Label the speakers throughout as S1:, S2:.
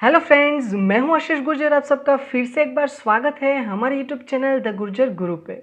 S1: Hello friends, मैं हूं आशीष गुर्जर। आप सबका फिर से एक बार स्वागत है हमारे यूट्यूब चैनल द गुर्जर गुरु पे।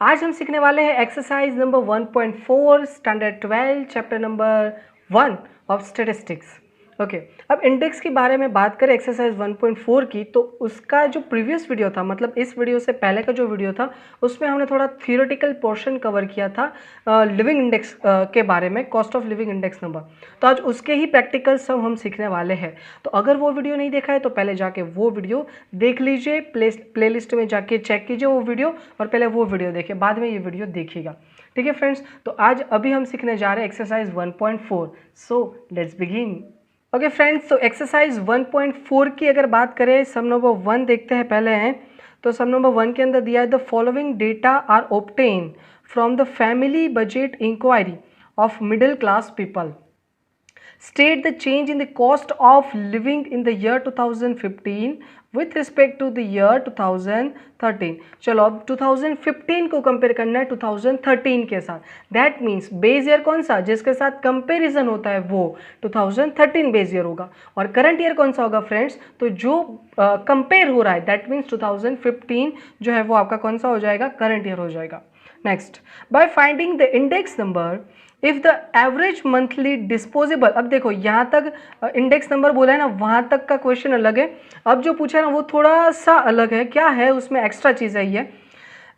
S1: आज हम सीखने वाले हैं exercise number 1.4 standard 12 chapter number 1 of statistics. Okay, अब इंडेक्स के बारे में बात करें एक्सरसाइज 1.4 की, तो उसका जो प्रीवियस वीडियो था, मतलब इस वीडियो से पहले का जो वीडियो था, उसमें हमने थोड़ा थियोरेटिकल पोर्शन कवर किया था लिविंग इंडेक्स के बारे में, cost of living index number. तो आज उसके ही प्रैक्टिकल सब हम सीखने वाले हैं। तो अगर वो वीडियो नहीं देखा है तो पहले जाके वो वीडियो देख लीजिए, प्लेलिस्ट में जाके चेक कीजिए वो वीडियो, और पहले वो वीडियो देखिए, बाद में ये वीडियो देखिएगा। ठीक है फ्रेंड्स, तो आज अभी हम सीखने जा रहे हैं exercise 1.4। So let's begin. Okay friends, तो एक्सरसाइज 1.4 की अगर बात करें, सम नंबर 1 देखते हैं पहले हैं। तो सम नंबर 1 के अंदर दिया है the following data are obtain from the family budget inquiry of middle class people. State the change in the cost of living in the year 2015 with respect to the year 2013। चलो अब 2015 को compare करना है 2013 के साथ। That means base year कौन सा जिसके साथ कंपेरिजन होता है वो 2013 बेस ईयर होगा, और करंट ईयर कौन सा होगा फ्रेंड्स, तो जो कंपेयर हो रहा है दैट मीन्स 2015 जो है वो आपका कौन सा हो जाएगा, करंट ईयर हो जाएगा। Next, by finding the index number if the average monthly disposable. अब देखो यहाँ तक इंडेक्स नंबर बोला है ना, वहाँ तक का क्वेश्चन अलग है। अब जो पूछा है ना वो थोड़ा सा अलग है। क्या है उसमें एक्स्ट्रा चीज़ है ये,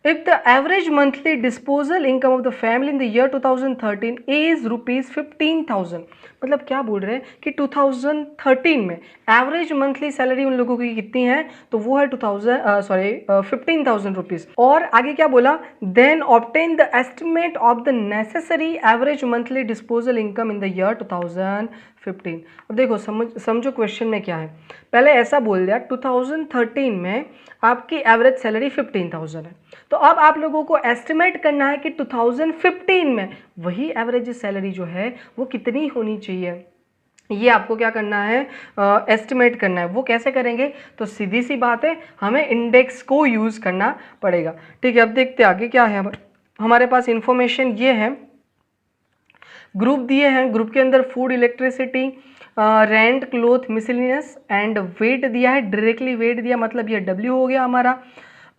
S1: if the average monthly disposal income of the family in the year 2013 is ₹15,000। मतलब क्या बोल रहे हैं कि 2013 में एवरेज मंथली सैलरी उन लोगों की कितनी है, तो वो है 15,000 रुपीज़। और आगे क्या बोला, then obtain the estimate of the necessary average monthly disposal income in the year 2015। अब देखो समझो क्वेश्चन में क्या है। पहले ऐसा बोल दिया 2013 में आपकी एवरेज सैलरी 15,000 है, तो अब आप लोगों को एस्टिमेट करना है कि 2015 में वही एवरेज सैलरी जो है वो कितनी होनी चाहिए। ये आपको क्या करना है, एस्टिमेट करना है। वो कैसे करेंगे, तो सीधी सी बात है, हमें इंडेक्स को यूज़ करना पड़ेगा। ठीक है, अब देखते हैं आगे क्या है। हमारे पास इंफॉर्मेशन ये है, ग्रुप दिए हैं, ग्रुप के अंदर food, electricity, rent, cloth, miscellaneous and weight दिया है। डायरेक्टली वेट दिया मतलब ये डब्ल्यू हो गया हमारा।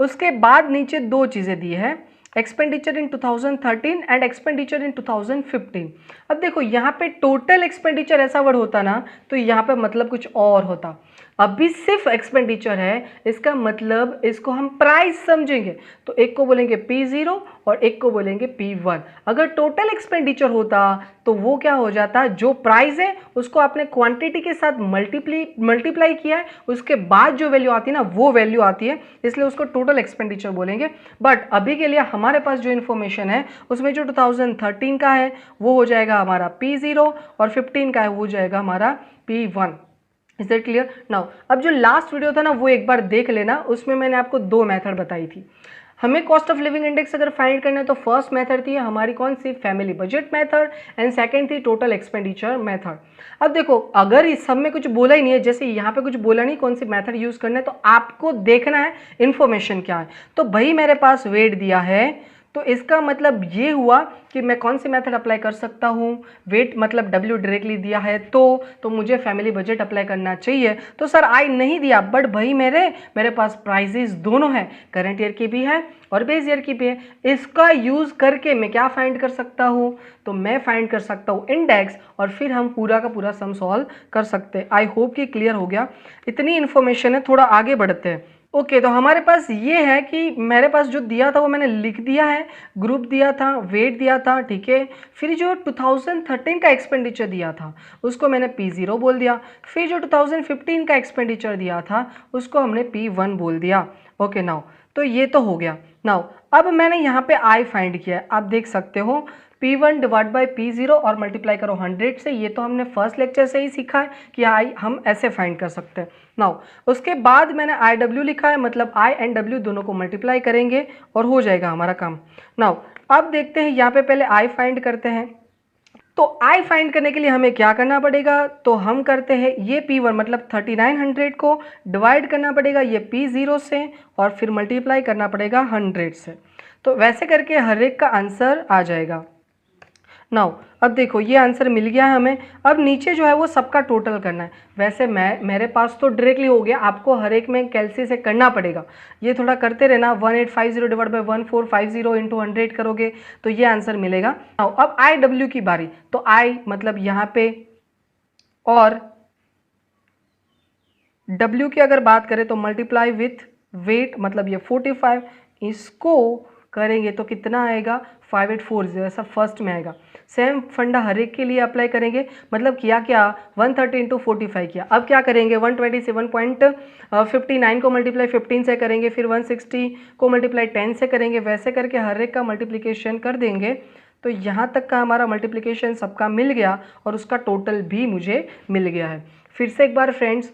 S1: उसके बाद नीचे दो चीज़ें दी है, expenditure in 2013 and expenditure in 2015। अब देखो यहाँ पे टोटल एक्सपेंडिचर ऐसा वर्ड होता ना, तो यहाँ पे मतलब कुछ और होता। अभी सिर्फ एक्सपेंडिचर है, इसका मतलब इसको हम प्राइस समझेंगे, तो एक को बोलेंगे P0 और एक को बोलेंगे P1। अगर टोटल एक्सपेंडिचर होता तो वो क्या हो जाता, जो प्राइस है उसको आपने क्वांटिटी के साथ मल्टीप्लाई किया है, उसके बाद जो वैल्यू आती है ना वो वैल्यू आती है, इसलिए उसको टोटल एक्सपेंडिचर बोलेंगे। बट अभी के लिए हमारे पास जो इन्फॉर्मेशन है उसमें जो 2013 का है वो हो जाएगा हमारा P0 और 15 का है वो हो जाएगा हमारा P1। Is that clear now. अब जो लास्ट वीडियो था ना वो एक बार देख लेना, उसमें मैंने आपको दो मेथड बताई थी। हमें कॉस्ट ऑफ लिविंग इंडेक्स अगर फाइंड करना है तो फर्स्ट मेथड थी हमारी कौन सी, family budget method, and second थी टोटल एक्सपेंडिचर मेथड। अब देखो अगर इस सब में कुछ बोला ही नहीं है, जैसे यहाँ पे कुछ बोला नहीं कौन सी मेथड यूज करना है, तो आपको देखना है इन्फॉर्मेशन क्या है। तो भाई मेरे पास वेट दिया है, तो इसका मतलब ये हुआ कि मैं कौन सी मेथड अप्लाई कर सकता हूँ, वेट मतलब W डायरेक्टली दिया है तो मुझे फैमिली बजट अप्लाई करना चाहिए। तो सर आई नहीं दिया, बट भाई मेरे पास प्राइजेस दोनों हैं, करंट ईयर की भी है और बेस ईयर की भी है। इसका यूज़ करके मैं क्या फाइंड कर सकता हूँ, तो मैं फाइंड कर सकता हूँ इंडेक्स, और फिर हम पूरा का पूरा सम सॉल्व कर सकते हैं। आई होप कि क्लियर हो गया। इतनी इन्फॉर्मेशन है, थोड़ा आगे बढ़ते हैं। ओके, तो हमारे पास ये है कि मेरे पास जो दिया था वो मैंने लिख दिया है, ग्रुप दिया था, वेट दिया था, ठीक है। फिर जो 2013 का एक्सपेंडिचर दिया था उसको मैंने P0 बोल दिया। फिर जो 2015 का एक्सपेंडिचर दिया था उसको हमने P1 बोल दिया। ओके नाउ, तो ये तो हो गया। नाउ अब मैंने यहाँ पे I फाइंड किया है, आप देख सकते हो P1 डिवाइड बाई P0 और मल्टीप्लाई करो 100 से। ये तो हमने फर्स्ट लेक्चर से ही सीखा है कि I हम ऐसे फाइंड कर सकते हैं। नाउ उसके बाद मैंने IW लिखा है, मतलब I एंड W दोनों को मल्टीप्लाई करेंगे और हो जाएगा हमारा काम। नाउ अब देखते हैं, यहाँ पे पहले I फाइंड करते हैं। तो I फाइंड करने के लिए हमें क्या करना पड़ेगा, तो हम करते हैं ये P1 मतलब 3900 को डिवाइड करना पड़ेगा ये P0 से और फिर मल्टीप्लाई करना पड़ेगा 100 से। तो वैसे करके हर एक का आंसर आ जाएगा। नाउ अब देखो ये आंसर मिल गया है हमें। अब नीचे जो है वो सबका टोटल करना है। वैसे मेरे पास तो डायरेक्टली हो गया, आपको हर एक में कैलसी से करना पड़ेगा। ये थोड़ा करते रहना। 1850 डिवाइड बाई 1450 इंटू 100 करोगे तो ये आंसर मिलेगा। अब आई डब्ल्यू की बारी। तो आई मतलब यहाँ पे, और डब्ल्यू की अगर बात करें तो मल्टीप्लाई विथ वेट, मतलब ये 45, इसको करेंगे तो कितना आएगा 5840, ऐसा फर्स्ट में आएगा। सेम फंडा हर एक के लिए अप्लाई करेंगे। मतलब किया क्या 130 इंटू 45 किया। अब क्या करेंगे 127.59 को मल्टीप्लाई 15 से करेंगे, फिर 160 को मल्टीप्लाई 10 से करेंगे। वैसे करके हर एक का मल्टीप्लिकेशन कर देंगे तो यहाँ तक का हमारा मल्टीप्लिकेशन सबका मिल गया और उसका टोटल भी मुझे मिल गया है। फिर से एक बार फ्रेंड्स,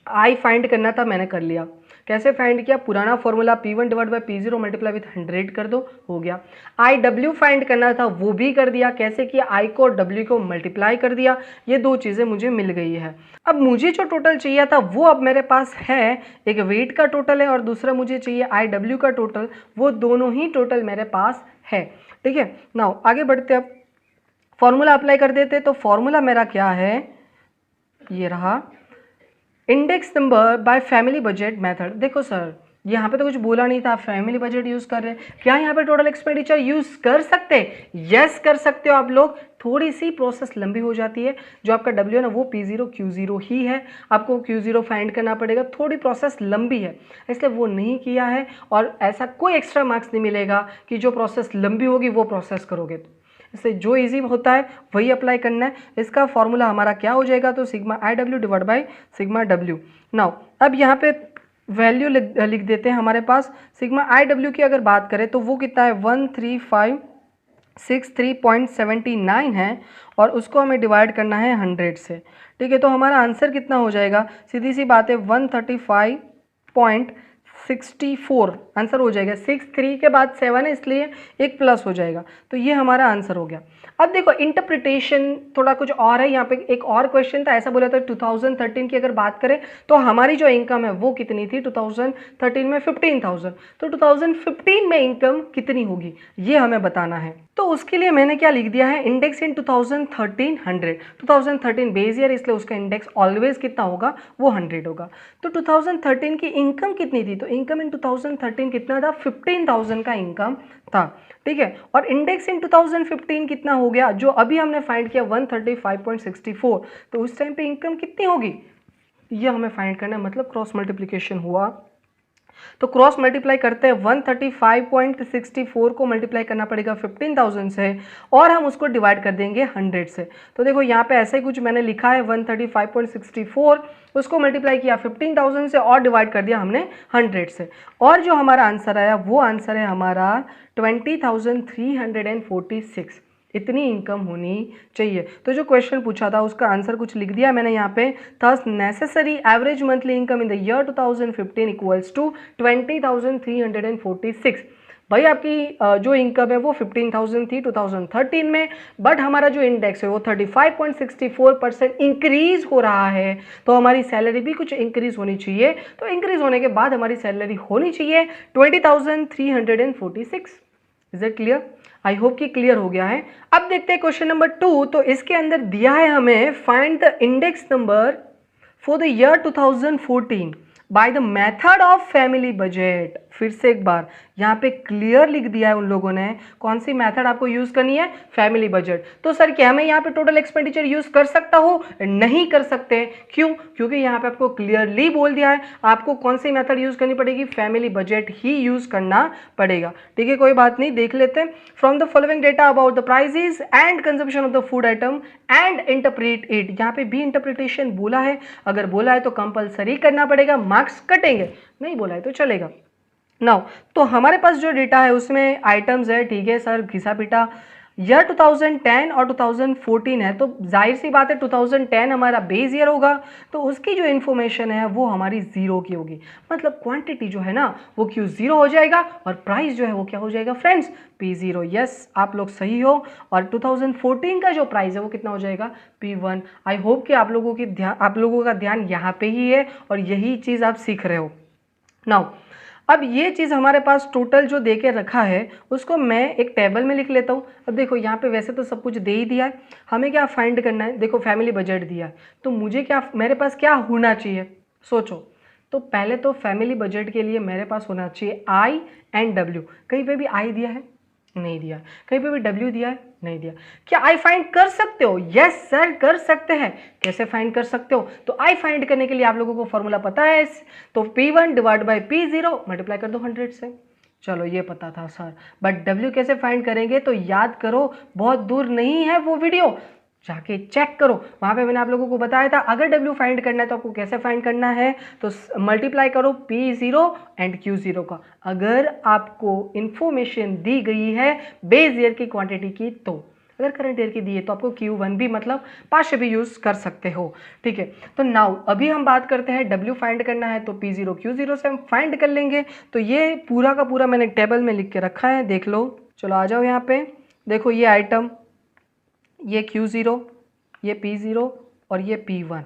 S1: आई फाइंड करना था, मैंने कर लिया। कैसे फाइंड किया, पुराना formula P1 divide by P0 multiply with 100 कर दो, हो गया। आई डब्ल्यू फाइंड करना था, वो भी कर दिया। कैसे किया, आई को और डब्ल्यू को मल्टीप्लाई कर दिया। ये दो चीज़ें मुझे मिल गई है। अब मुझे जो टोटल चाहिए था वो अब मेरे पास है। एक वेट का टोटल है और दूसरा मुझे चाहिए आई डब्ल्यू का टोटल। वो दोनों ही टोटल मेरे पास है। ठीक है, नाउ आगे बढ़ते, अब फॉर्मूला अप्लाई कर देते। तो फॉर्मूला मेरा क्या है, ये रहा, index number by family budget method. देखो सर यहाँ पे तो कुछ बोला नहीं था, फैमिली बजट यूज़ कर रहे हैं, क्या यहाँ पे टोटल एक्सपेंडिचर यूज़ कर सकते हैं? यस कर सकते हो आप लोग। थोड़ी सी प्रोसेस लंबी हो जाती है। जो आपका डब्ल्यू है ना वो P0 Q0 ही है, आपको Q0 फाइंड करना पड़ेगा। थोड़ी प्रोसेस लंबी है इसलिए वो नहीं किया है, और ऐसा कोई एक्स्ट्रा मार्क्स नहीं मिलेगा कि जो प्रोसेस लंबी होगी वो प्रोसेस करोगे तो। इससे जो इजी होता है वही अप्लाई करना है। इसका फॉर्मूला हमारा क्या हो जाएगा, तो sigma I W divide by sigma W. Now अब यहाँ पे वैल्यू लिख देते हैं हमारे पास। सिग्मा आई डब्ल्यू की अगर बात करें तो वो कितना है 13563.79 है, और उसको हमें डिवाइड करना है 100 से। ठीक है, तो हमारा आंसर कितना हो जाएगा, सीधी सी बात है 135.64 आंसर हो जाएगा। 63 के बाद 7 है इसलिए एक प्लस हो जाएगा, तो ये हमारा आंसर हो गया। अब देखो इंटरप्रिटेशन थोड़ा कुछ और है। यहाँ पे एक और क्वेश्चन था, ऐसा बोला था 2013 की अगर बात करें तो हमारी जो इनकम है वो कितनी थी 2013 में 15,000। तो 2015 में इनकम कितनी होगी ये हमें बताना है। तो उसके लिए मैंने क्या लिख दिया है, इंडेक्स इन 2013 100। 2013 बेस ईयर इसलिए उसका इंडेक्स ऑलवेज कितना होगा, वो 100 होगा। तो 2013 की इनकम कितनी थी, तो इनकम इन 2013 कितना था 15,000 का इनकम था। ठीक है, और इंडेक्स इन 2015 कितना हो गया, जो अभी हमने फाइंड किया 135.64। तो उस टाइम पे इनकम कितनी होगी ये हमें फाइंड करना है, मतलब क्रॉस मल्टीप्लिकेशन हुआ। तो क्रॉस मल्टीप्लाई करते हैं 135.64 को मल्टीप्लाई करना पड़ेगा 15,000 से, और हम उसको डिवाइड कर देंगे 100 से। तो देखो यहाँ पे ऐसा ही कुछ मैंने लिखा है 135.64, उसको मल्टीप्लाई किया 15,000 से और डिवाइड कर दिया हमने 100 से, और जो हमारा आंसर आया वो आंसर है हमारा 20,346। इतनी इनकम होनी चाहिए। तो जो क्वेश्चन पूछा था उसका आंसर कुछ लिख दिया मैंने यहाँ पे। Thus necessary average monthly income in the year 2015 equals to 20,346। भाई आपकी जो इनकम है वो 15,000 थी 2013 में, बट हमारा जो इंडेक्स है वो 35.64% इंक्रीज हो रहा है। तो हमारी सैलरी भी कुछ इंक्रीज होनी चाहिए। तो इंक्रीज होने के बाद हमारी सैलरी होनी चाहिए 20,346। Is it clear? I hope कि क्लियर हो गया है। अब देखते हैं क्वेश्चन नंबर 2। तो इसके अंदर दिया है हमें find the index number for the year 2014 by the method of family budget. फिर से एक बार यहाँ पे क्लियर लिख दिया है उन लोगों ने, कौन सी मेथड आपको यूज करनी है, फैमिली बजट। तो सर क्या मैं यहाँ पे टोटल एक्सपेंडिचर यूज कर सकता हूँ? नहीं कर सकते। क्यों? क्योंकि यहाँ पे आपको क्लियरली बोल दिया है आपको कौन सी मेथड यूज करनी पड़ेगी, फैमिली बजट ही यूज करना पड़ेगा। ठीक है, कोई बात नहीं, देख लेते हैं। From the following data about the prices and consumption of the food item and interpret it. यहाँ पे भी इंटरप्रिटेशन बोला है, अगर बोला है तो कंपलसरी करना पड़ेगा, मार्क्स कटेंगे, नहीं बोला है तो चलेगा। नाउ तो हमारे पास जो डेटा है उसमें आइटम्स है, ठीक है सर, घिसा पीटा ईयर 2010 और 2014 है, तो जाहिर सी बात है 2010 हमारा बेस ईयर होगा, तो उसकी जो इन्फॉर्मेशन है वो हमारी जीरो की होगी। मतलब क्वांटिटी जो है ना वो Q0 हो जाएगा और प्राइस जो है वो क्या हो जाएगा फ्रेंड्स, P0। यस, आप लोग सही हो। और 2014 का जो प्राइस है वो कितना हो जाएगा, P1। आई होप कि आप लोगों का ध्यान यहाँ पे ही है और यही चीज़ आप सीख रहे हो। नाउ अब ये चीज़ हमारे पास टोटल जो दे के रखा है उसको मैं एक टेबल में लिख लेता हूँ। अब देखो यहाँ पे वैसे तो सब कुछ दे ही दिया है, हमें क्या फाइंड करना है, देखो फैमिली बजट दिया है, तो मुझे क्या, मेरे पास क्या होना चाहिए, सोचो। तो पहले तो फैमिली बजट के लिए मेरे पास होना चाहिए आई एंड डब्ल्यू। कहीं पे भी आई दिया है, नहीं दिया। कहीं पे भी डब्ल्यू दिया है, नहीं दिया। क्या आई फाइंड कर सकते हो? यस सर, कर सकते हैं। कैसे फाइंड कर सकते हो? तो आई फाइंड करने के लिए आप लोगों को फॉर्मूला पता है, तो P1 divide by P0 multiply कर दो 100 से। चलो ये पता था सर, बट डब्ल्यू कैसे फाइंड करेंगे? तो याद करो, बहुत दूर नहीं है वो वीडियो, जाके चेक करो, वहाँ पे मैंने आप लोगों को बताया था। अगर W फाइंड करना है तो आपको कैसे फाइंड करना है, तो मल्टीप्लाई करो P0 एंड Q0 का। अगर आपको इंफॉर्मेशन दी गई है बेस ईयर की क्वांटिटी की, तो अगर करंट ईयर की दी है तो आपको Q1 भी मतलब पाँच भी यूज़ कर सकते हो, ठीक है। तो नाउ अभी हम बात करते हैं W फाइंड करना है, तो P0 Q0 से हम फाइंड कर लेंगे। तो ये पूरा का पूरा मैंने टेबल में लिख के रखा है, देख लो। चलो आ जाओ यहाँ पे, देखो ये आइटम, ये Q0, ये P0 और ये P1।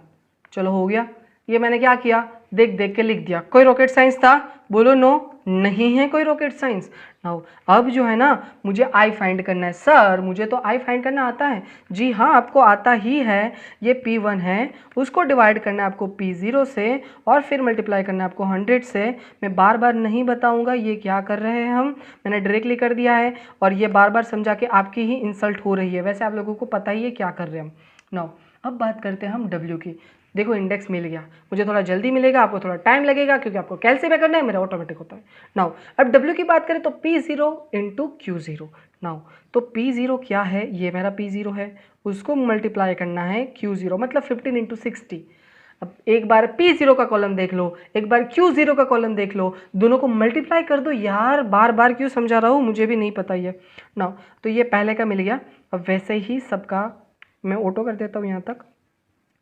S1: चलो हो गया। ये मैंने क्या किया, देख देख के लिख दिया। कोई रॉकेट साइंस था? बोलो नो, नहीं है कोई रॉकेट साइंस। नाउ अब जो है ना, मुझे आई फाइंड करना है। सर मुझे तो आई फाइंड करना आता है। जी हाँ, आपको आता ही है। ये P1 है, उसको डिवाइड करना है आपको P0 से और फिर मल्टीप्लाई करना है आपको 100 से। मैं बार बार नहीं बताऊंगा ये क्या कर रहे हैं हम, मैंने डायरेक्टली कर दिया है। और ये बार बार समझा के आपकी ही इंसल्ट हो रही है, वैसे आप लोगों को पता ही है क्या कर रहे हैं हम। नाउ अब बात करते हैं हम W की। देखो इंडेक्स मिल गया, मुझे थोड़ा जल्दी मिलेगा, आपको थोड़ा टाइम लगेगा क्योंकि आपको कैलसी में करना है, मेरा ऑटोमेटिक होता है। नाउ अब W की बात करें तो P0 इंटू Q0। नाउ तो P0 क्या है, ये मेरा P0 है, उसको मल्टीप्लाई करना है Q0, मतलब 15 इंटू 60। अब एक बार P0 का कॉलम देख लो, एक बार Q0 का कॉलम देख लो, दोनों को मल्टीप्लाई कर दो। यार बार बार क्यों समझा रहा हूँ, मुझे भी नहीं पता ये। नाउ तो ये पहले का मिल गया। अब वैसे ही सबका मैं ऑटो कर देता हूँ यहाँ तक।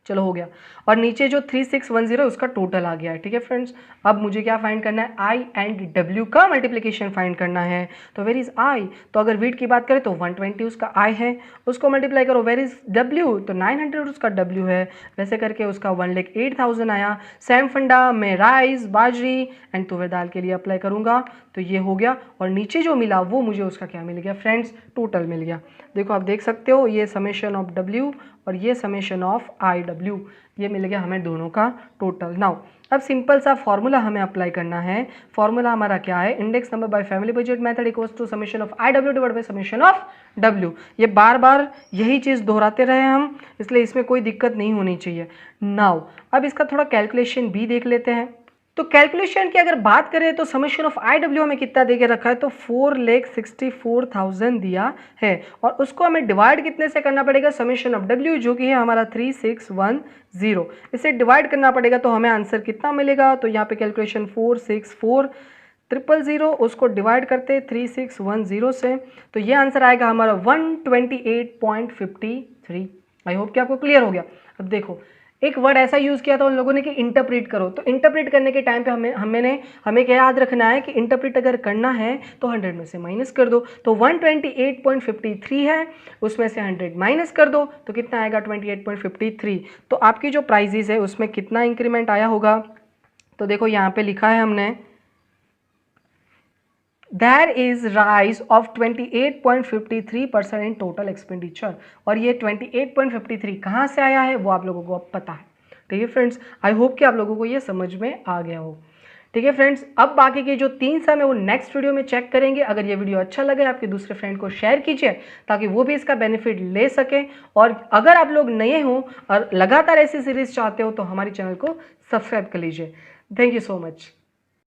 S1: चलो हो गया। और नीचे जो 3610 है उसका टोटल आ गया है, ठीक है फ्रेंड्स। अब मुझे क्या फाइंड करना है, आई एंड डब्ल्यू का मल्टीप्लिकेशन फाइंड करना है। तो वेर इज आई, तो अगर वेट की बात करें तो 120 उसका आई है, उसको मल्टीप्लाई करो। वेर इज डब्ल्यू, तो 900 उसका डब्ल्यू है। वैसे करके उसका 1,08,000 आया। सैम फंडा में राइस, बाजरी एंड तुवर दाल के लिए अप्लाई करूंगा, तो ये हो गया। और नीचे जो मिला वो मुझे उसका क्या मिल गया फ्रेंड्स, टोटल मिल गया। देखो आप देख सकते हो, ये समेशन ऑफ डब्ल्यू और ये समेशन ऑफ आई डब्ल्यू, ये मिल गया हमें दोनों का टोटल। नाउ अब सिंपल सा फॉर्मूला हमें अप्लाई करना है। फॉर्मूला हमारा क्या है, index number by family budget method equals to summation of I W divide by summation of W. ये बार बार यही चीज़ दोहराते रहे हम, इसलिए इसमें कोई दिक्कत नहीं होनी चाहिए। नाउ अब इसका थोड़ा कैलकुलेशन भी देख लेते हैं। तो कैलकुलेशन की अगर बात करें तो समेशन ऑफ आई डब्ल्यू हमें कितना दे के रखा है, तो 4,64,000 दिया है। और उसको हमें डिवाइड कितने से करना पड़ेगा, समेशन ऑफ डब्ल्यू जो कि है हमारा 3610, इसे डिवाइड करना पड़ेगा। तो हमें आंसर कितना मिलेगा, तो यहाँ पे कैलकुलेशन 464,000, उसको डिवाइड करते 3610 से, तो ये आंसर आएगा हमारा 128.53। आई होप कि आपको क्लियर हो गया। अब देखो एक वर्ड ऐसा यूज़ किया था उन लोगों ने कि इंटरप्रेट करो, तो इंटरप्रेट करने के टाइम पे हमें क्या याद रखना है कि इंटरप्रेट अगर करना है तो 100 में से माइनस कर दो। तो 128.53 है, उसमें से 100 माइनस कर दो तो कितना आएगा 28.53। तो आपकी जो प्राइजेज है उसमें कितना इंक्रीमेंट आया होगा, तो देखो यहाँ पे लिखा है हमने, There is rise of 28.53% in total expenditure। और ये 28.53 कहाँ से आया है वो आप लोगों को अब पता है, ठीक है फ्रेंड्स। आई होप कि आप लोगों को ये समझ में आ गया हो, ठीक है फ्रेंड्स। अब बाकी के जो 3 सम है वो नेक्स्ट वीडियो में चेक करेंगे। अगर ये वीडियो अच्छा लगे आपके दूसरे फ्रेंड को शेयर कीजिए ताकि वो भी इसका बेनिफिट ले सके। और अगर आप लोग नए हो और लगातार ऐसी सीरीज चाहते हो तो हमारी चैनल को सब्सक्राइब कर लीजिए। Thank you so much.